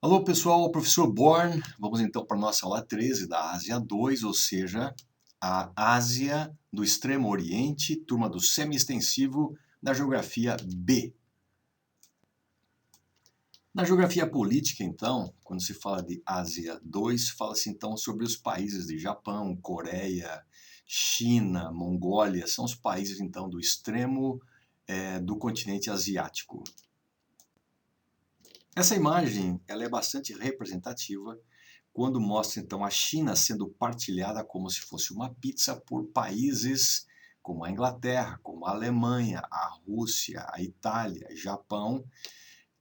Alô pessoal, professor Born. Vamos então para a nossa aula 13 da Ásia 2, ou seja, a Ásia do Extremo Oriente, turma do semi-extensivo da Geografia B. Na Geografia Política, então, quando se fala de Ásia 2, fala-se então sobre os países de Japão, Coreia, China, Mongólia, são os países então do extremo do continente asiático. Essa imagem ela é bastante representativa quando mostra então a China sendo partilhada como se fosse uma pizza por países como a Inglaterra, como a Alemanha, a Rússia, a Itália, Japão,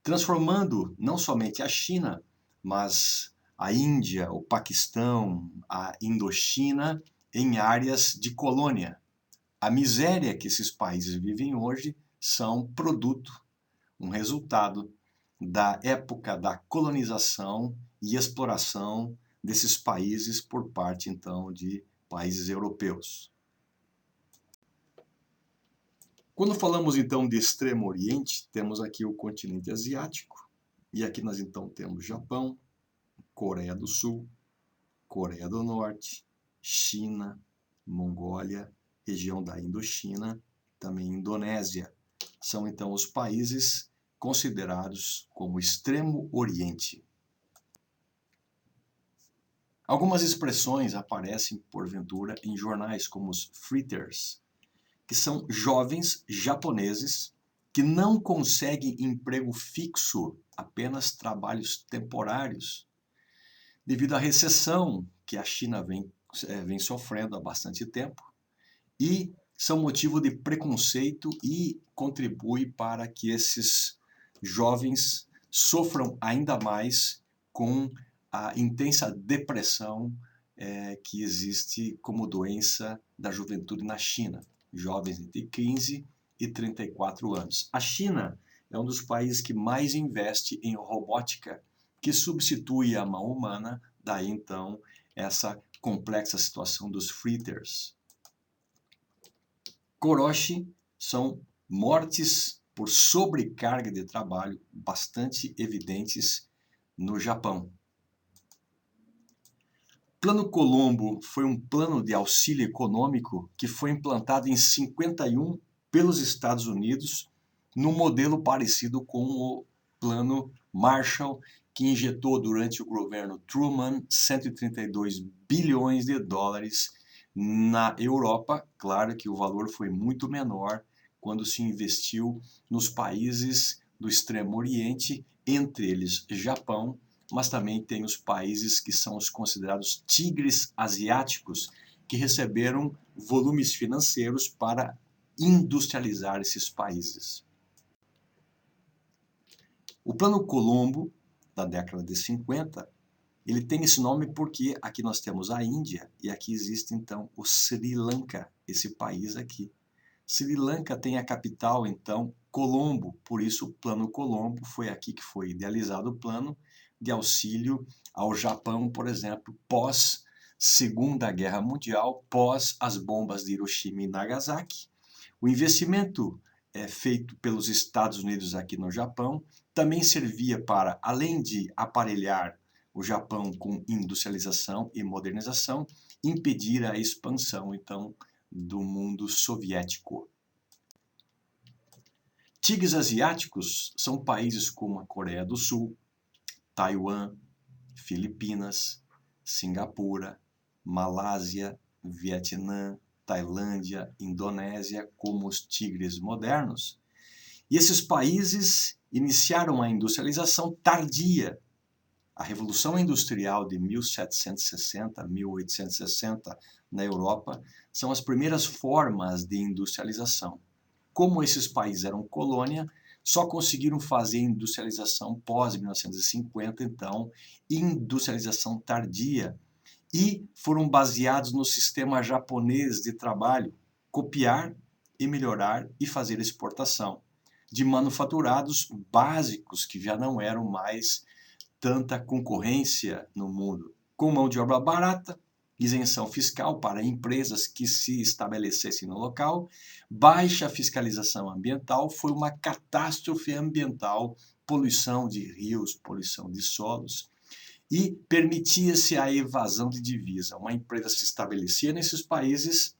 transformando não somente a China, mas a Índia, o Paquistão, a Indochina em áreas de colônia. A miséria que esses países vivem hoje são produto, um resultado da época da colonização e exploração desses países por parte, então, de países europeus. Quando falamos, então, de Extremo Oriente, temos aqui o continente asiático, e aqui nós, então, temos Japão, Coreia do Sul, Coreia do Norte, China, Mongólia, região da Indochina, também Indonésia. São, então, os países considerados como Extremo Oriente. Algumas expressões aparecem, porventura, em jornais como os fritters, que são jovens japoneses que não conseguem emprego fixo, apenas trabalhos temporários, devido à recessão que a China vem sofrendo há bastante tempo, e são motivo de preconceito e contribui para que esses jovens sofram ainda mais com a intensa depressão que existe como doença da juventude na China. Jovens entre 15 e 34 anos. A China é um dos países que mais investe em robótica, que substitui a mão humana, daí então essa complexa situação dos fritters. Koroshi são mortes por sobrecarga de trabalho bastante evidentes no Japão. Plano Colombo foi um plano de auxílio econômico que foi implantado em 51 pelos Estados Unidos, num modelo parecido com o Plano Marshall, que injetou durante o governo Truman 132 bilhões de dólares na Europa. Claro que o valor foi muito menor quando se investiu nos países do Extremo Oriente, entre eles Japão, mas também tem os países que são os considerados tigres asiáticos, que receberam volumes financeiros para industrializar esses países. O Plano Colombo, da década de 50, ele tem esse nome porque aqui nós temos a Índia e aqui existe então o Sri Lanka, esse país aqui. Sri Lanka tem a capital então Colombo, por isso o Plano Colombo foi aqui que foi idealizado o plano de auxílio ao Japão, por exemplo, pós Segunda Guerra Mundial, pós as bombas de Hiroshima e Nagasaki. O investimento feito pelos Estados Unidos aqui no Japão também servia para, além de aparelhar o Japão com industrialização e modernização, impedir a expansão, então, do mundo soviético. Tigres asiáticos são países como a Coreia do Sul, Taiwan, Filipinas, Singapura, Malásia, Vietnã, Tailândia, Indonésia, como os tigres modernos. E esses países iniciaram a industrialização tardia. A Revolução Industrial de 1760, 1860 na Europa são as primeiras formas de industrialização. Como esses países eram colônia, só conseguiram fazer industrialização pós-1950, então, industrialização tardia, e foram baseados no sistema japonês de trabalho, copiar e melhorar e fazer exportação de manufaturados básicos que já não eram mais tanta concorrência no mundo, com mão de obra barata, isenção fiscal para empresas que se estabelecessem no local, baixa fiscalização ambiental, foi uma catástrofe ambiental, poluição de rios, poluição de solos, e permitia-se a evasão de divisa. Uma empresa se estabelecia nesses países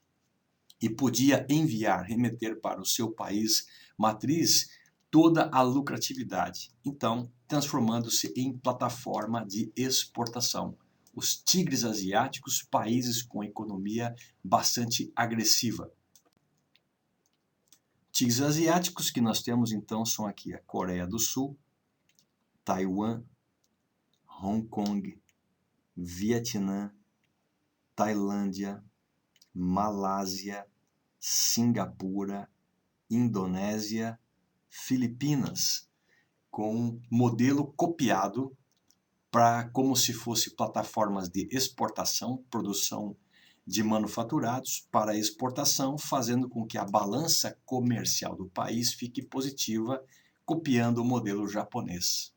e podia enviar, remeter para o seu país matriz toda a lucratividade, então transformando-se em plataforma de exportação. Os tigres asiáticos, países com economia bastante agressiva. Tigres asiáticos que nós temos então são aqui a Coreia do Sul, Taiwan, Hong Kong, Vietnã, Tailândia, Malásia, Singapura, Indonésia, Filipinas, com um modelo copiado para como se fosse plataformas de exportação, produção de manufaturados para exportação, fazendo com que a balança comercial do país fique positiva, copiando o modelo japonês.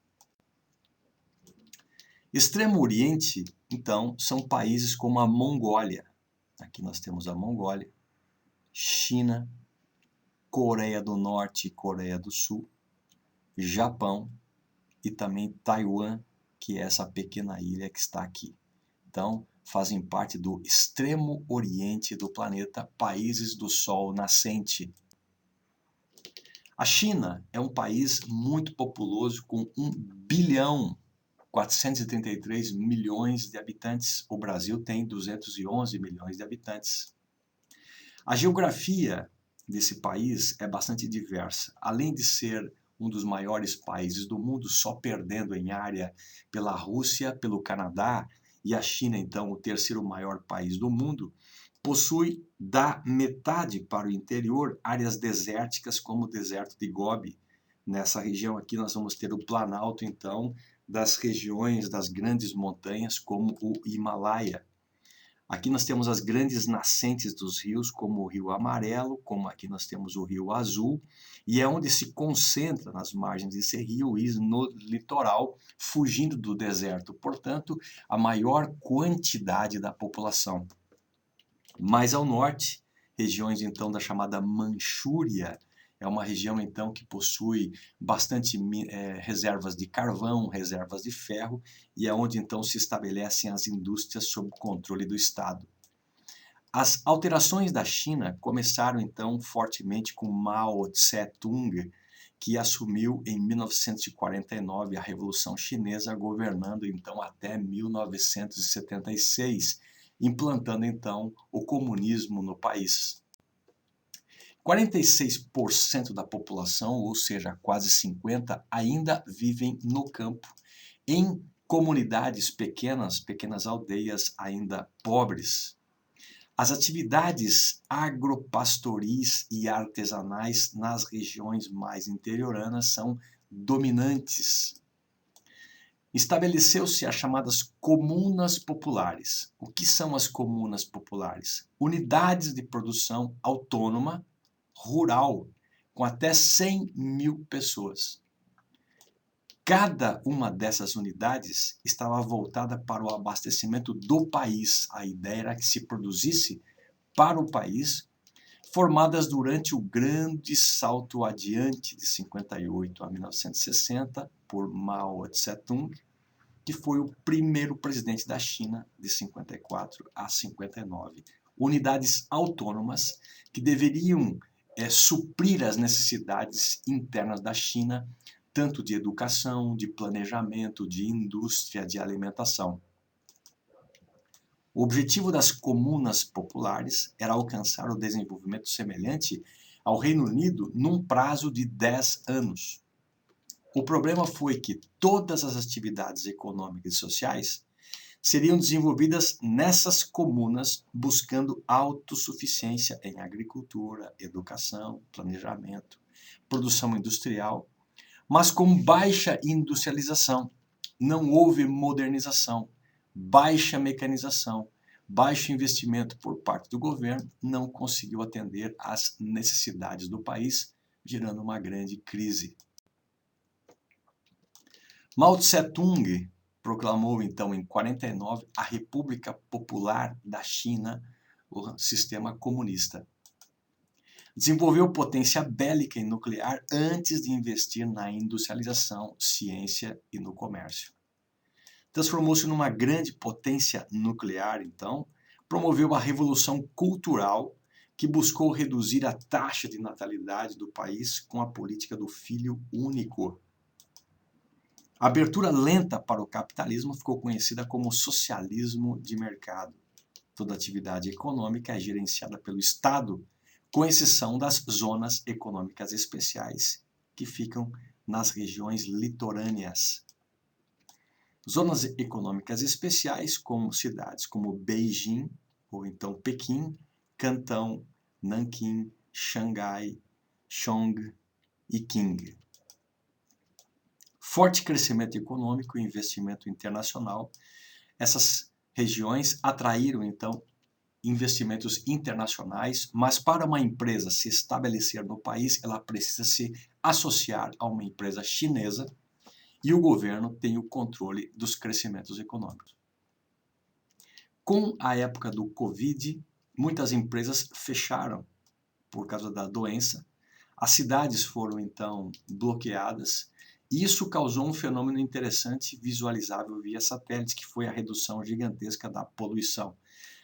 Extremo Oriente, então, são países como a Mongólia. Aqui nós temos a Mongólia, China, Coreia do Norte e Coreia do Sul, Japão e também Taiwan, que é essa pequena ilha que está aqui. Então, fazem parte do extremo oriente do planeta, países do Sol nascente. A China é um país muito populoso, com 1.433 bilhões de habitantes. O Brasil tem 211 milhões de habitantes. A geografia desse país é bastante diversa. Além de ser um dos maiores países do mundo, só perdendo em área pela Rússia, pelo Canadá, e a China, então, o terceiro maior país do mundo, possui da metade para o interior áreas desérticas, como o deserto de Gobi. Nessa região aqui nós vamos ter o Planalto, então, das regiões das grandes montanhas, como o Himalaia. Aqui nós temos as grandes nascentes dos rios, como o Rio Amarelo, como aqui nós temos o Rio Azul, e é onde se concentra nas margens desse rio e no litoral, fugindo do deserto, portanto, a maior quantidade da população. Mais ao norte, regiões então da chamada Manchúria, é uma região então que possui bastante reservas de carvão, reservas de ferro, e é onde então se estabelecem as indústrias sob controle do Estado. As alterações da China começaram então fortemente com Mao Tse-tung, que assumiu em 1949 a Revolução Chinesa, governando então até 1976, implantando então o comunismo no país. 46% da população, ou seja, quase 50%, ainda vivem no campo, em comunidades pequenas, pequenas aldeias ainda pobres. As atividades agropastoris e artesanais nas regiões mais interioranas são dominantes. Estabeleceu-se as chamadas comunas populares. O que são as comunas populares? Unidades de produção autônoma, rural, com até 100 mil pessoas. Cada uma dessas unidades estava voltada para o abastecimento do país. A ideia era que se produzisse para o país, formadas durante o grande salto adiante de 58 a 1960 por Mao Tse-tung, que foi o primeiro presidente da China de 54 a 59. Unidades autônomas que deveriam suprir as necessidades internas da China, tanto de educação, de planejamento, de indústria, de alimentação. O objetivo das comunas populares era alcançar o desenvolvimento semelhante ao Reino Unido num prazo de 10 anos. O problema foi que todas as atividades econômicas e sociais seriam desenvolvidas nessas comunas, buscando autossuficiência em agricultura, educação, planejamento, produção industrial, mas com baixa industrialização. Não houve modernização, baixa mecanização, baixo investimento por parte do governo, não conseguiu atender às necessidades do país, gerando uma grande crise. Mao Tse-tung proclamou então em 49 a República Popular da China, o sistema comunista. Desenvolveu potência bélica e nuclear antes de investir na industrialização, ciência e no comércio. Transformou-se numa grande potência nuclear, então, promoveu a revolução cultural que buscou reduzir a taxa de natalidade do país com a política do filho único. A abertura lenta para o capitalismo ficou conhecida como socialismo de mercado. Toda atividade econômica é gerenciada pelo Estado, com exceção das zonas econômicas especiais, que ficam nas regiões litorâneas. Zonas econômicas especiais, como cidades como Beijing, ou então Pequim, Cantão, Nanquim, Xangai, Chong e Qing. Forte crescimento econômico e investimento internacional. Essas regiões atraíram, então, investimentos internacionais, mas para uma empresa se estabelecer no país, ela precisa se associar a uma empresa chinesa e o governo tem o controle dos crescimentos econômicos. Com a época do Covid, muitas empresas fecharam por causa da doença, as cidades foram então bloqueadas e isso causou um fenômeno interessante visualizável via satélite, que foi a redução gigantesca da poluição.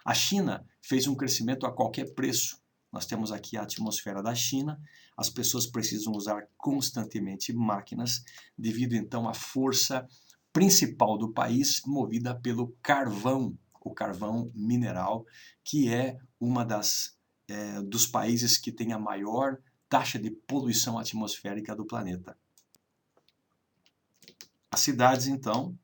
A China fez um crescimento a qualquer preço. Nós temos aqui a atmosfera da China, as pessoas precisam usar constantemente máquinas, devido então à força principal do país, movida pelo carvão, o carvão mineral, que é uma dos países que tem a maior taxa de poluição atmosférica do planeta. As cidades, então,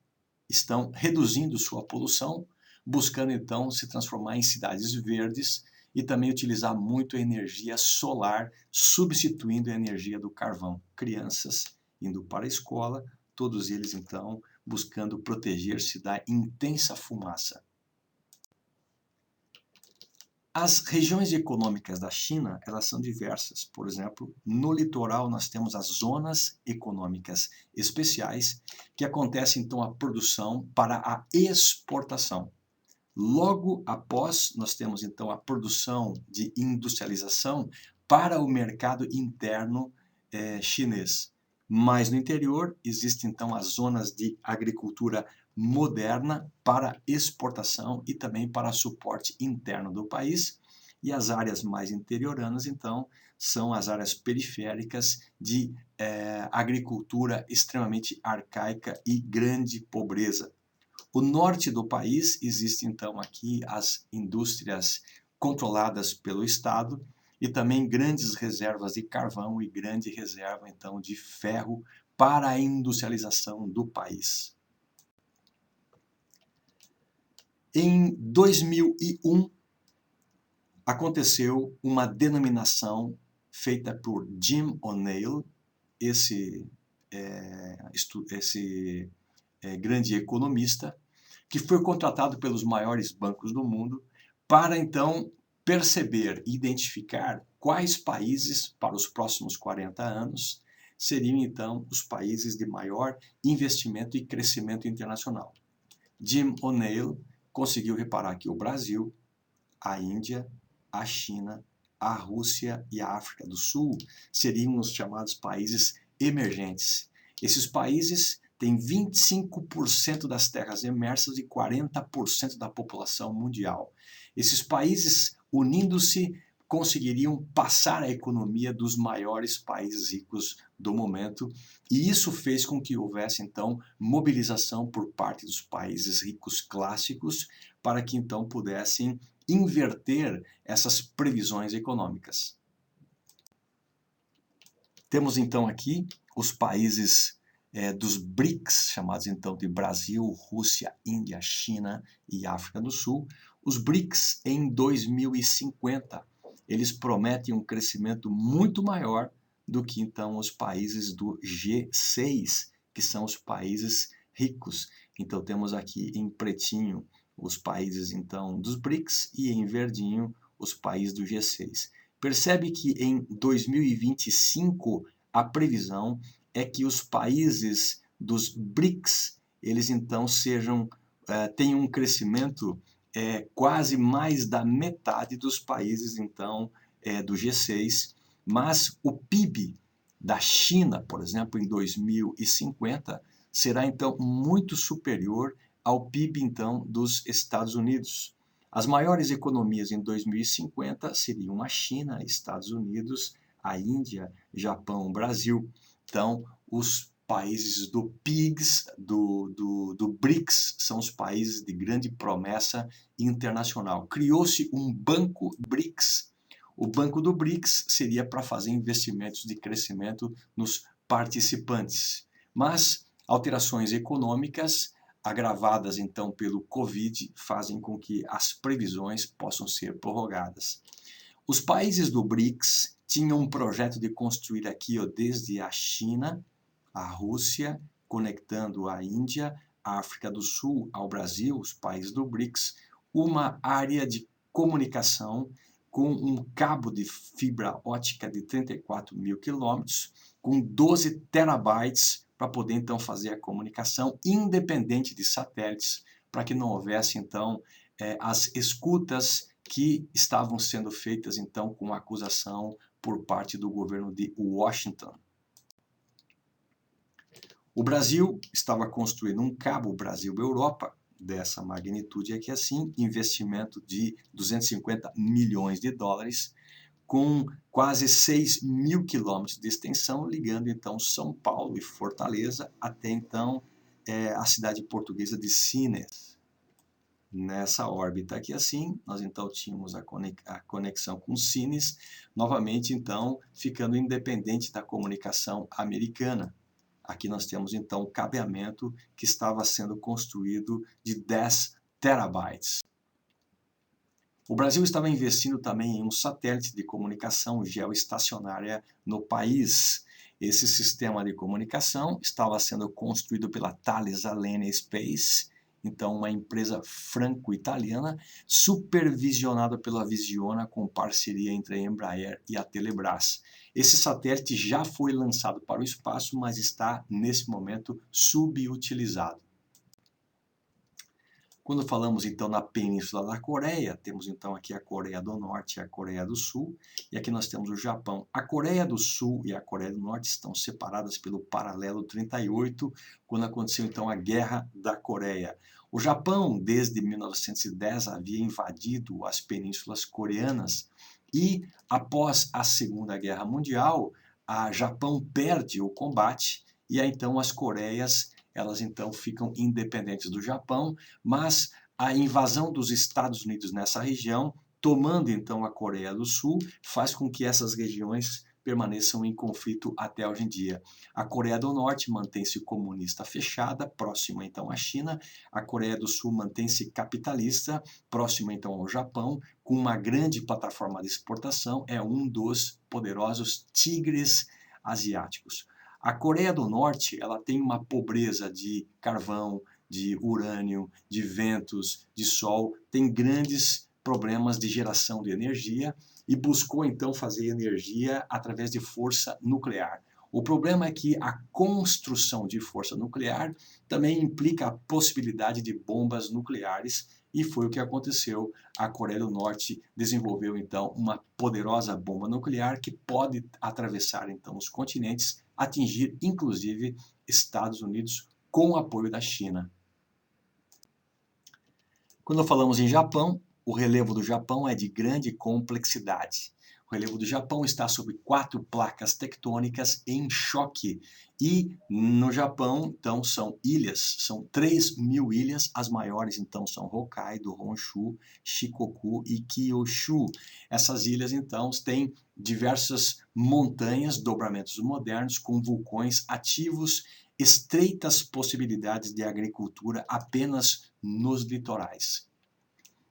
estão reduzindo sua poluição, buscando, então, se transformar em cidades verdes e também utilizar muito a energia solar, substituindo a energia do carvão. Crianças indo para a escola, todos eles, então, buscando proteger-se da intensa fumaça. As regiões econômicas da China, elas são diversas. Por exemplo, no litoral nós temos as zonas econômicas especiais, que acontece então a produção para a exportação. Logo após, nós temos então a produção de industrialização para o mercado interno chinês. Mas no interior existem então as zonas de agricultura moderna para exportação e também para suporte interno do país. E as áreas mais interioranas, então, são as áreas periféricas de agricultura extremamente arcaica e grande pobreza. O norte do país existe então aqui as indústrias controladas pelo Estado e também grandes reservas de carvão e grande reserva então de ferro para a industrialização do país. Em 2001 aconteceu uma denominação feita por Jim O'Neill, esse grande economista, que foi contratado pelos maiores bancos do mundo para então perceber e identificar quais países para os próximos 40 anos seriam então os países de maior investimento e crescimento internacional. Jim O'Neill conseguiu reparar que o Brasil, a Índia, a China, a Rússia e a África do Sul seriam os chamados países emergentes. Esses países têm 25% das terras emersas e 40% da população mundial. Esses países, unindo-se, conseguiriam passar a economia dos maiores países ricos do momento, e isso fez com que houvesse, então, mobilização por parte dos países ricos clássicos para que, então, pudessem inverter essas previsões econômicas. Temos, então, aqui os países dos BRICS, chamados, então, de Brasil, Rússia, Índia, China e África do Sul. Os BRICS, em 2050, eles prometem um crescimento muito maior do que, então, os países do G6, que são os países ricos. Então, temos aqui em pretinho os países, então, dos BRICS e em verdinho os países do G6. Percebe que em 2025 a previsão é que os países dos BRICS eles então tenham um crescimento quase mais da metade dos países então do G6, mas o PIB da China, por exemplo, em 2050, será então muito superior ao PIB então dos Estados Unidos. As maiores economias em 2050 seriam a China, Estados Unidos, a Índia, Japão, Brasil. Então, os países do PIGS, do BRICS, são os países de grande promessa internacional. Criou-se um banco BRICS. O banco do BRICS seria para fazer investimentos de crescimento nos participantes. Mas alterações econômicas agravadas então pelo Covid fazem com que as previsões possam ser prorrogadas. Os países do BRICS tinham um projeto de construir aqui, desde a China, a Rússia, conectando a Índia, a África do Sul ao Brasil, os países do BRICS, uma área de comunicação com um cabo de fibra ótica de 34 mil quilômetros, com 12 terabytes, para poder então fazer a comunicação independente de satélites, para que não houvesse então as escutas que estavam sendo feitas então com acusação por parte do governo de Washington. O Brasil estava construindo um cabo Brasil-Europa dessa magnitude aqui assim, investimento de 250 milhões de dólares, com quase 6 mil quilômetros de extensão, ligando então São Paulo e Fortaleza até então a cidade portuguesa de Sines. Nessa órbita aqui assim, nós então tínhamos a conexão com Sines, novamente então ficando independente da comunicação americana. Aqui nós temos então o cabeamento que estava sendo construído de 10 terabytes. O Brasil estava investindo também em um satélite de comunicação geoestacionária no país. Esse sistema de comunicação estava sendo construído pela Thales Alenia Space, então uma empresa franco-italiana, supervisionada pela Visiona com parceria entre a Embraer e a Telebrás. Esse satélite já foi lançado para o espaço, mas está nesse momento subutilizado. Quando falamos então na Península da Coreia, temos então aqui a Coreia do Norte e a Coreia do Sul, e aqui nós temos o Japão. A Coreia do Sul e a Coreia do Norte estão separadas pelo paralelo 38, quando aconteceu então a Guerra da Coreia. O Japão, desde 1910, havia invadido as penínsulas coreanas, e após a Segunda Guerra Mundial, o Japão perde o combate, e aí então as Coreias elas então ficam independentes do Japão, mas a invasão dos Estados Unidos nessa região, tomando então a Coreia do Sul, faz com que essas regiões permaneçam em conflito até hoje em dia. A Coreia do Norte mantém-se comunista fechada, próxima então à China. A Coreia do Sul mantém-se capitalista, próxima então ao Japão, com uma grande plataforma de exportação, é um dos poderosos tigres asiáticos. A Coreia do Norte ela tem uma pobreza de carvão, de urânio, de ventos, de sol, tem grandes problemas de geração de energia e buscou então fazer energia através de força nuclear. O problema é que a construção de força nuclear também implica a possibilidade de bombas nucleares, e foi o que aconteceu. A Coreia do Norte desenvolveu então uma poderosa bomba nuclear que pode atravessar então os continentes, atingir inclusive Estados Unidos com o apoio da China. Quando falamos em Japão, o relevo do Japão é de grande complexidade. O relevo do Japão está sobre 4 placas tectônicas em choque. E no Japão, então, são ilhas, são 3.000 ilhas. As maiores, então, são Hokkaido, Honshu, Shikoku e Kyushu. Essas ilhas, então, têm diversas montanhas, dobramentos modernos, com vulcões ativos, estreitas possibilidades de agricultura apenas nos litorais.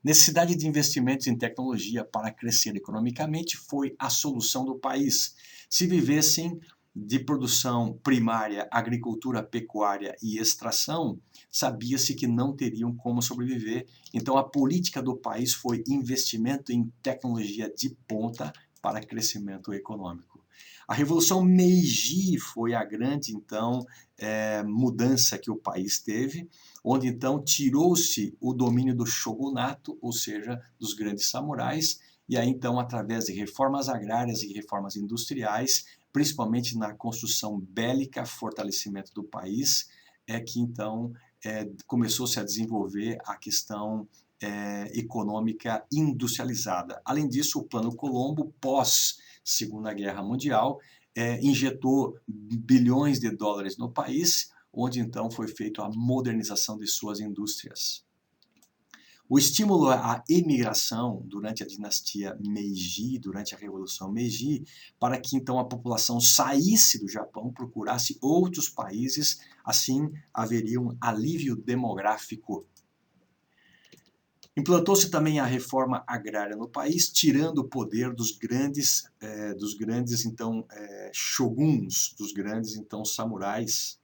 Necessidade de investimentos em tecnologia para crescer economicamente foi a solução do país. Se vivessem de produção primária, agricultura, pecuária e extração, sabia-se que não teriam como sobreviver. Então, a política do país foi investimento em tecnologia de ponta para crescimento econômico. A Revolução Meiji foi a grande, então, mudança que o país teve, onde, então, tirou-se o domínio do shogunato, ou seja, dos grandes samurais, e aí, então, através de reformas agrárias e reformas industriais, principalmente na construção bélica, fortalecimento do país, é que, então, começou-se a desenvolver a questão econômica industrializada. Além disso, o Plano Colombo, pós Segunda Guerra Mundial, injetou bilhões de dólares no país, onde então foi feita a modernização de suas indústrias. O estímulo à imigração durante a dinastia Meiji, durante a Revolução Meiji, para que então a população saísse do Japão, procurasse outros países, assim haveria um alívio demográfico. Implantou-se também a reforma agrária no país, tirando o poder dos grandes então, shoguns, dos grandes então samurais.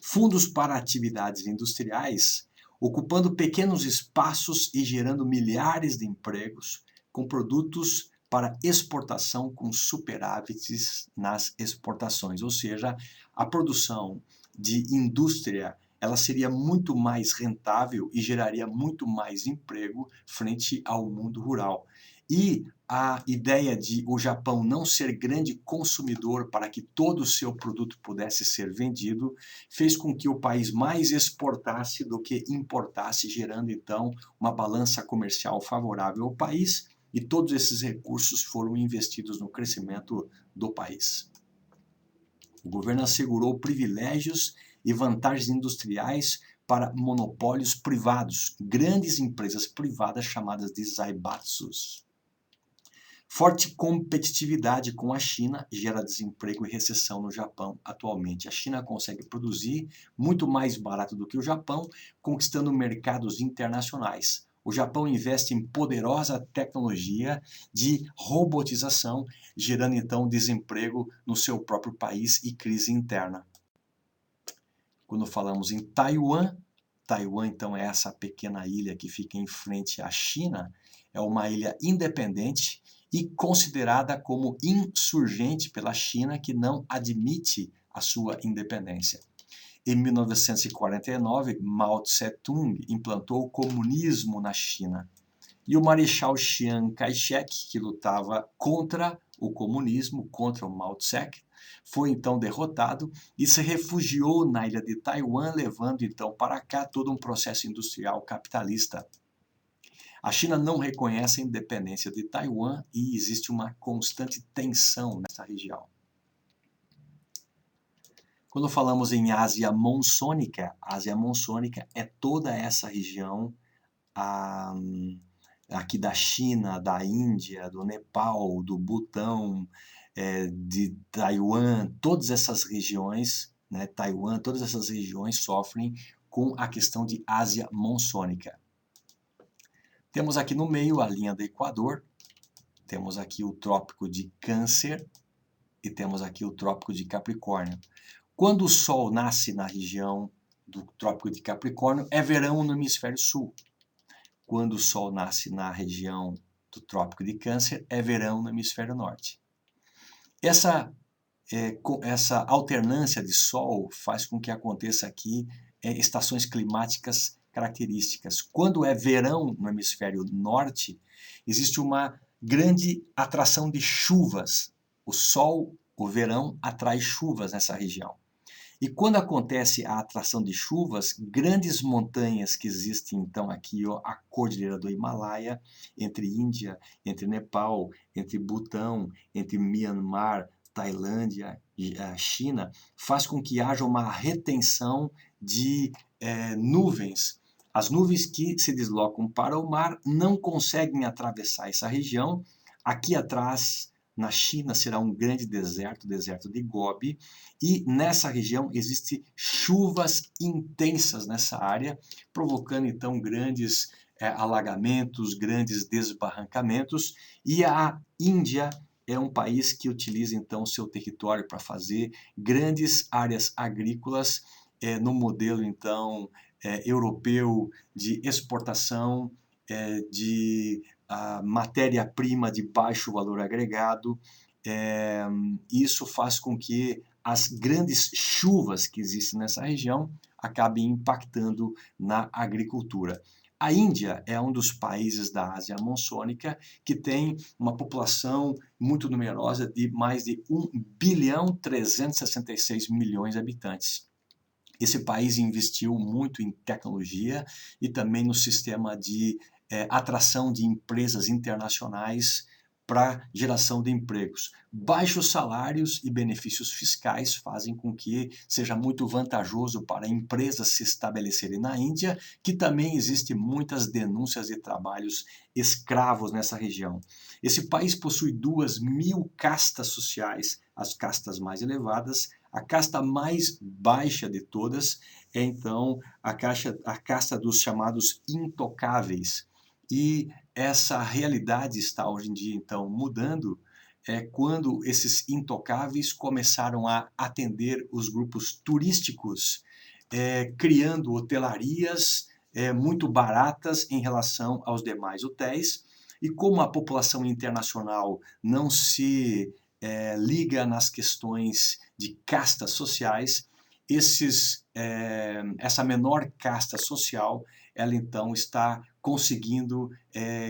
Fundos para atividades industriais, ocupando pequenos espaços e gerando milhares de empregos, com produtos para exportação com superávites nas exportações. Ou seja, a produção de indústria ela seria muito mais rentável e geraria muito mais emprego frente ao mundo rural. E a ideia de o Japão não ser grande consumidor para que todo o seu produto pudesse ser vendido, fez com que o país mais exportasse do que importasse, gerando então uma balança comercial favorável ao país, e todos esses recursos foram investidos no crescimento do país. O governo assegurou privilégios e vantagens industriais para monopólios privados, grandes empresas privadas chamadas de zaibatsus. Forte competitividade com a China gera desemprego e recessão no Japão atualmente. A China consegue produzir muito mais barato do que o Japão, conquistando mercados internacionais. O Japão investe em poderosa tecnologia de robotização, gerando então desemprego no seu próprio país e crise interna. Quando falamos em Taiwan, Taiwan então é essa pequena ilha que fica em frente à China, é uma ilha independente e considerada como insurgente pela China, que não admite a sua independência. Em 1949, Mao Tse-tung implantou o comunismo na China. E o Marechal Chiang Kai-shek, que lutava contra o comunismo, contra o Mao Tse, foi então derrotado e se refugiou na ilha de Taiwan, levando então para cá todo um processo industrial capitalista. A China não reconhece a independência de Taiwan e existe uma constante tensão nessa região. Quando falamos em Ásia Monsônica é toda essa região aqui da China, da Índia, do Nepal, do Butão, de Taiwan, todas essas regiões, né, Taiwan, todas essas regiões sofrem com a questão de Ásia Monsônica. Temos aqui no meio a linha do Equador, temos aqui o Trópico de Câncer e temos aqui o Trópico de Capricórnio. Quando o Sol nasce na região do Trópico de Capricórnio, é verão no hemisfério sul. Quando o Sol nasce na região do Trópico de Câncer, é verão no hemisfério norte. Essa alternância de Sol faz com que aconteça aqui estações climáticas características. Quando é verão no hemisfério norte, existe uma grande atração de chuvas. O sol, o verão, atrai chuvas nessa região. E quando acontece a atração de chuvas, grandes montanhas que existem então aqui, a Cordilheira do Himalaia, entre Índia, entre Nepal, entre Butão, entre Myanmar, Tailândia e a China, faz com que haja uma retenção de nuvens. As nuvens que se deslocam para o mar não conseguem atravessar essa região. Aqui atrás, na China, será um grande deserto, o deserto de Gobi, e nessa região existem chuvas intensas nessa área, provocando então grandes alagamentos, grandes desbarrancamentos, e a Índia é um país que utiliza então seu território para fazer grandes áreas agrícolas no modelo então europeu de exportação de matéria-prima de baixo valor agregado Isso faz com que as grandes chuvas que existem nessa região acabem impactando na agricultura. A Índia é um dos países da Ásia Monsônica que tem uma população muito numerosa de mais de 1.366 bilhões de habitantes. Esse país investiu muito em tecnologia e também no sistema de atração de empresas internacionais para geração de empregos. Baixos salários e benefícios fiscais fazem com que seja muito vantajoso para empresas se estabelecerem na Índia, que também existe muitas denúncias de trabalhos escravos nessa região. Esse país possui 2.000 castas sociais, as castas mais elevadas. A casta mais baixa de todas é, então, a casta dos chamados intocáveis. E essa realidade está hoje em dia, então, mudando, quando esses intocáveis começaram a atender os grupos turísticos, criando hotelarias muito baratas em relação aos demais hotéis. E como a população internacional não se liga nas questões de castas sociais, essa menor casta social, ela então está conseguindo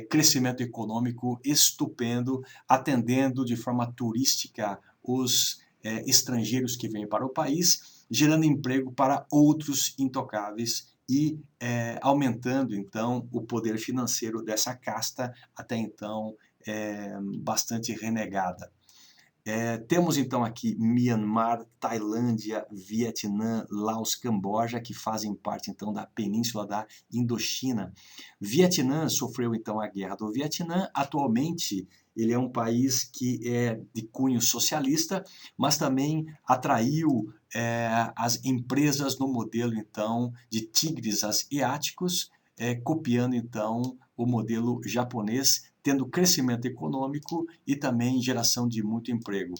crescimento econômico estupendo, atendendo de forma turística os estrangeiros que vêm para o país, gerando emprego para outros intocáveis e aumentando então o poder financeiro dessa casta até então bastante renegada. Temos então aqui Myanmar, Tailândia, Vietnã, Laos, Camboja, que fazem parte então da península da Indochina. Vietnã sofreu então a Guerra do Vietnã. Atualmente ele é um país que é de cunho socialista, mas também atraiu as empresas no modelo então de tigres asiáticos, copiando então o modelo japonês, tendo crescimento econômico e também geração de muito emprego.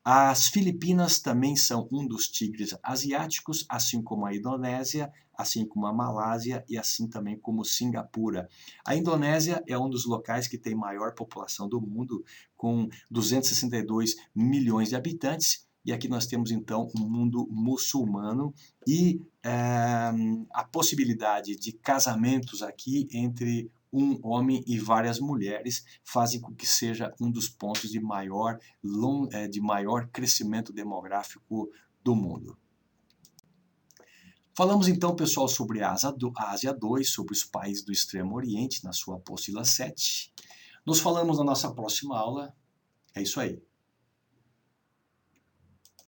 As Filipinas também são um dos tigres asiáticos, assim como a Indonésia, assim como a Malásia e assim também como Singapura. A Indonésia é um dos locais que tem maior população do mundo, com 262 milhões de habitantes, e aqui nós temos então um mundo muçulmano e a possibilidade de casamentos aqui entre um homem e várias mulheres fazem com que seja um dos pontos de maior crescimento demográfico do mundo. Falamos então, pessoal, sobre a Ásia 2, sobre os países do Extremo Oriente, na sua apostila 7. Nos falamos na nossa próxima aula. É isso aí.